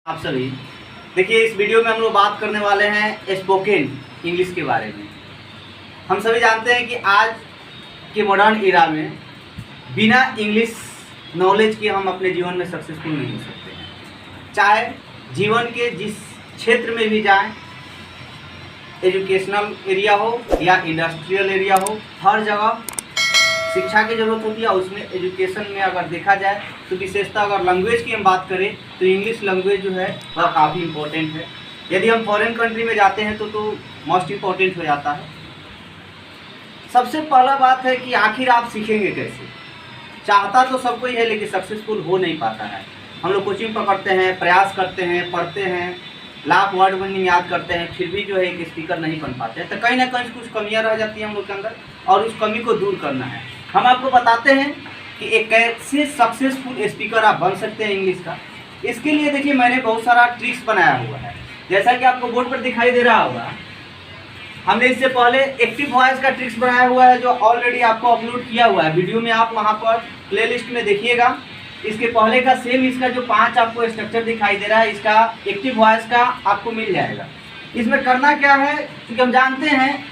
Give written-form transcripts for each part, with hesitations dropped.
आप सभी देखिए, इस वीडियो में हम लोग बात करने वाले हैं स्पोकन इंग्लिश के बारे में। हम सभी जानते हैं कि आज के मॉडर्न इरा में बिना इंग्लिश नॉलेज के हम अपने जीवन में सक्सेसफुल नहीं हो सकते हैं। चाहे जीवन के जिस क्षेत्र में भी जाएं, एजुकेशनल एरिया हो या इंडस्ट्रियल एरिया हो, हर जगह शिक्षा की ज़रूरत होती है। और उसमें एजुकेशन में अगर देखा जाए तो विशेषता अगर लैंग्वेज की हम बात करें तो इंग्लिश लैंग्वेज जो है वह काफ़ी इम्पोर्टेंट है। यदि हम फॉरेन कंट्री में जाते हैं तो मोस्ट इम्पोर्टेंट हो जाता है। सबसे पहला बात है कि आखिर आप सीखेंगे कैसे। चाहता तो सब कोई है लेकिन सक्सेसफुल हो नहीं पाता है। हम लोग कोचिंग पकड़ते हैं, प्रयास करते हैं, पढ़ते हैं, लाख वर्ड मीनिंग याद करते हैं, फिर भी जो है एक स्पीकर नहीं बन पाते हैं। तो कहीं ना कहीं कुछ कमियां रह जाती हैं हम लोग के अंदर और उस कमी को दूर करना है। हम आपको बताते हैं कि एक कैसे सक्सेसफुल स्पीकर आप बन सकते हैं इंग्लिश का। इसके लिए देखिए, मैंने बहुत सारा ट्रिक्स बनाया हुआ है। जैसा कि आपको बोर्ड पर दिखाई दे रहा होगा, हमने इससे पहले एक्टिव वॉइस का ट्रिक्स बनाया हुआ है जो ऑलरेडी आपको अपलोड किया हुआ है वीडियो में। आप वहाँ पर प्लेलिस्ट में देखिएगा। इसके पहले का सेम इसका जो 5 आपको स्ट्रक्चर दिखाई दे रहा है, इसका एक्टिव वॉइस का आपको मिल जाएगा। इसमें करना क्या है, क्योंकि हम जानते हैं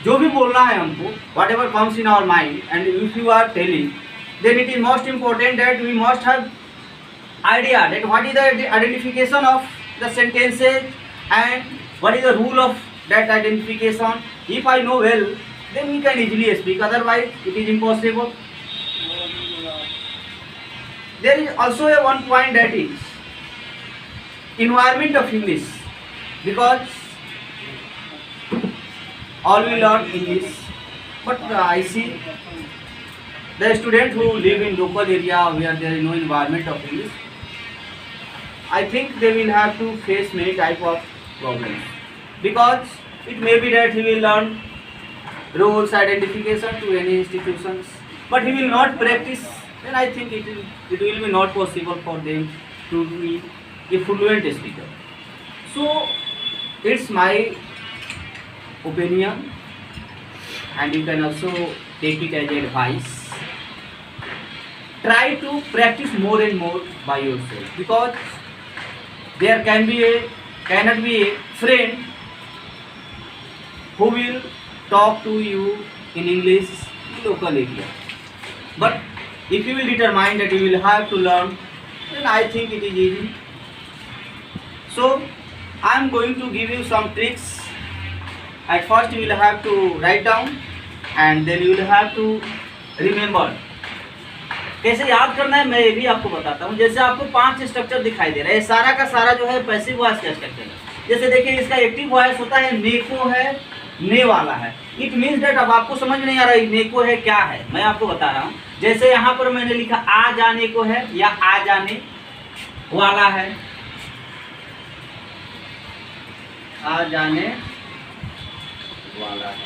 जो भी बोलना है हमको, whatever comes in our mind and if you are telling, then it is most important that we must have idea that what is the identification of the sentences and what is the rule of that identification. If I know well, then we can easily speak, otherwise it is impossible. There is also a one point, that is environment of English, because all we learn English, but I see the students who live in local area where there is no environment of English, I think they will have to face many type of problems, because it may be that he will learn rules, identification to any institutions, but he will not practice. Then I think it will be not possible for them to be a fluent speaker. So it's my opinion, and you can also take it as advice. Try to practice more and more by yourself, because there cannot be a friend who will talk to you in English in local area. But if you will determine that you will have to learn, then I think it is easy. So I am going to give you some tricks. At first you will have to write down and then you will have to remember. कैसे याद करना है मैं ये भी आपको बताता हूँ। जैसे आपको 5 स्ट्रक्चर दिखाई दे रहा है, सारा का सारा जो है पैसिव वॉइस का स्ट्रक्चर है। जैसे देखिए, इसका एक्टिव वॉइस होता है नेको है, ने वाला है। इट मीन्स दैट अब आपको समझ नहीं आ रहा है नेको है क्या है, मैं आपको बता रहा हूँ। जैसे यहाँ पर मैंने लिखा आ जाने को है या आ जाने वाला है, आ जाने वाला है,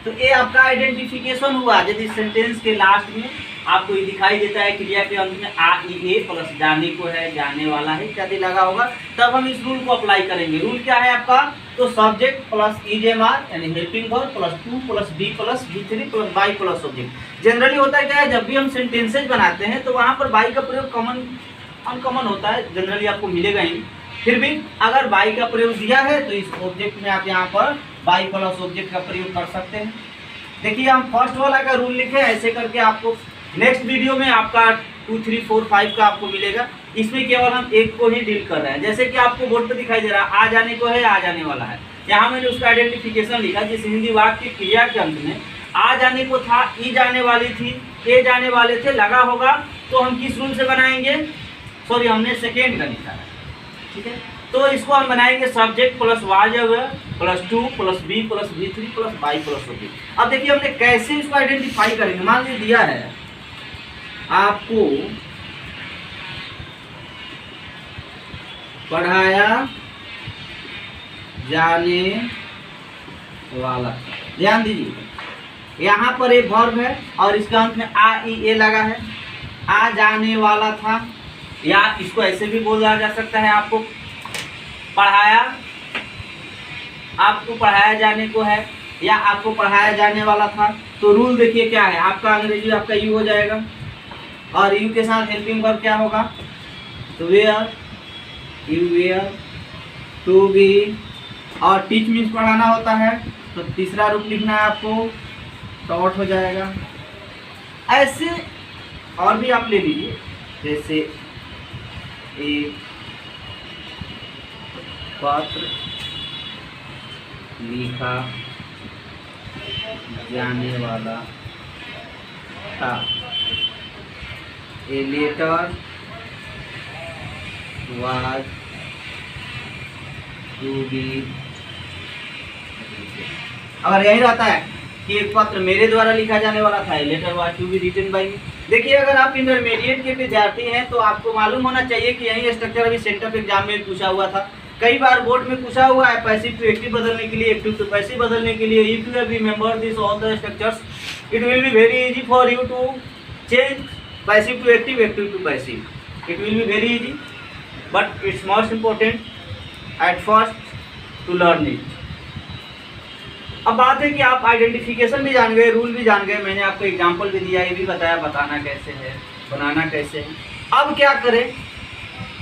तो ये आपका आइडेंटिफिकेशन हुआ। यदि सेंटेंस के लास्ट में आपको ये दिखाई देता है क्रिया के अंत में आ ई ए प्लस जाने को है, जाने वाला है इत्यादि लगा होगा, तब हम इस रूल को अप्लाई करेंगे। रूल क्या है आपका, तो सब्जेक्ट प्लस इजेमार यानी helping verb plus to plus be plus V three plus by plus subject. Generally होता क्या है, जब भी हम सेंटेंसेज बनाते हैं तो वहाँ पर बाई का प्रयोग कॉमन अनकॉमन होता है, जनरली आपको मिलेगा ही। फिर भी अगर बाई का प्रयोग दिया है तो इस ऑब्जेक्ट में आप यहाँ पर बाई प्लस ऑब्जेक्ट का प्रयोग कर सकते हैं। देखिए, हम फर्स्ट वाला का रूल लिखे, ऐसे करके आपको नेक्स्ट वीडियो में आपका 2, 3, 4, 5 का आपको मिलेगा। इसमें केवल हम एक को ही डील कर रहे हैं। जैसे कि आपको बोर्ड पर दिखाई दे रहा है आ जाने को है, आ जाने वाला है। यहाँ मैंने उसका आइडेंटिफिकेशन लिखा। जिस हिंदी वाक्य की क्रिया के अंत में आ जाने को था, ई जाने वाली थी, ए जाने वाले थे लगा होगा, तो हम किस रूल से बनाएंगे, सॉरी हमने सेकेंड का लिखा है, ठीक है। तो इसको हम बनाएंगे subject plus was plus to plus be plus V three plus by plus B. अब देखिए हमने कैसे इसको आइडेंटिफाई करेंगे। मान लीजिए दिया है आपको पढ़ाया जाने वाला, ध्यान दीजिए यहाँ पर एक वर्ब है और इसके अंत में आ ई ए लगा है, आ जाने वाला था, या इसको ऐसे भी बोला जा सकता है आपको पढ़ाया, आपको पढ़ाया जाने को है या आपको पढ़ाया जाने वाला था। तो रूल देखिए क्या है, आपका अंग्रेजी आपका यू हो जाएगा, और यू के साथ हेल्पिंग वर्ब क्या होगा? तो were, you were, to be, और टीच मीन्स पढ़ाना होता है, तो तीसरा रूप लिखना है आपको, टॉट हो जाएगा। ऐसे और भी आप ले लीजिए, जैसे एक पत्र लिखा जाने वाला था, a letter was to be. अगर यही रहता है कि एक पत्र मेरे द्वारा लिखा जाने वाला था, letter was to be written by me. देखिए, अगर आप इंटरमीडिएट के विद्यार्थी हैं तो आपको मालूम होना चाहिए कि यही स्ट्रक्चर अभी सेंटर एग्जाम में पूछा हुआ था, कई बार बोर्ड में पूछा हुआ है। पैसिव टू एक्टिव बदलने के लिए, एक्टिव टू पैसिव बदलने के लिए, if you have remember this all the structures it will be very easy for you to change passive to active, active to passive. It will be very easy, but it's most important at first to learn it. अब बात है कि आप identification भी जान गए, rule भी जान गए, मैंने आपको एग्जांपल भी दिया, ये भी बताया बताना कैसे है, बनाना कैसे है। अब क्या करें?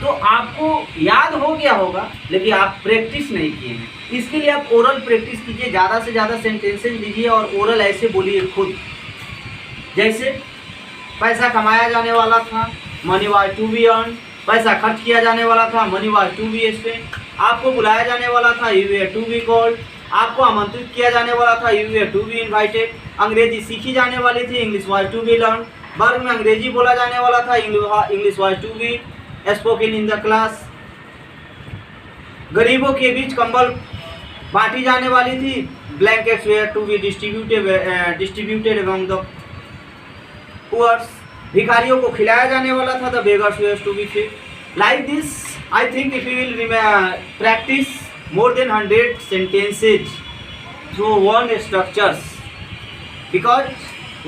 तो आपको याद हो गया होगा, लेकिन आप प्रैक्टिस नहीं किए हैं। इसके लिए आप ओरल प्रैक्टिस कीजिए, ज़्यादा से ज़्यादा सेंटेंसेस लीजिए और ओरल ऐसे बोलिए खुद। जैसे पैसा कमाया जाने वाला था, money was to be earn. पैसा खर्च किया जाने वाला था, money was to be spent. आपको बुलाया जाने वाला था, you were to be called. आपको आमंत्रित किया जाने वाला था, you were to be invited. अंग्रेजी सीखी जाने वाली थी, English was to be learn. वर्ग में अंग्रेजी बोला जाने वाला था, English was to be spoken in the class. गरीबों के बीच कंबल बांटी जाने वाली थी, blankets were to be distributed among the poors. भिखारियों को खिलाया जाने वाला था, the beggars were to be feed. Like this I think if you will practice more than 100 sentences through one structures, because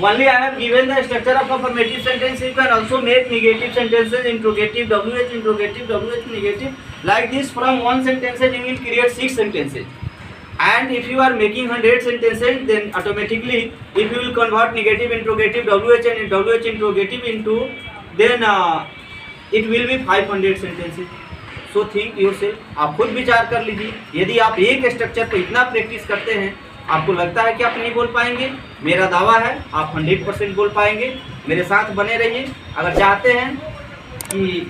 only I have given the structure of affirmative sentence. You can also make negative sentences, interrogative, WH, interrogative, WH, negative. Like this, from one sentence you will create 6 sentences. And if you are making 100 sentences, then automatically, if you will convert negative, interrogative, WH and WH interrogative into, then it will be 500 sentences. So think yourself, आप खुद विचार कर लीजिए। यदि आप एक structure पर इतना प्रैक्टिस करते हैं, आपको लगता है कि आप नहीं बोल पाएंगे? मेरा दावा है आप 100% बोल पाएंगे। मेरे साथ बने रहिए। अगर चाहते हैं कि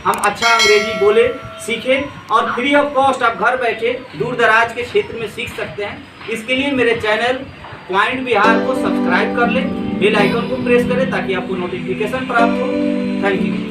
हम अच्छा अंग्रेजी बोले, सीखें और फ्री ऑफ कॉस्ट आप घर बैठे दूर दराज के क्षेत्र में सीख सकते हैं, इसके लिए मेरे चैनल पॉइंट बिहार को सब्सक्राइब कर लें, बेल आइकन को प्रेस करें ताकि आपको नोटिफिकेशन प्राप्त हो। Thank you.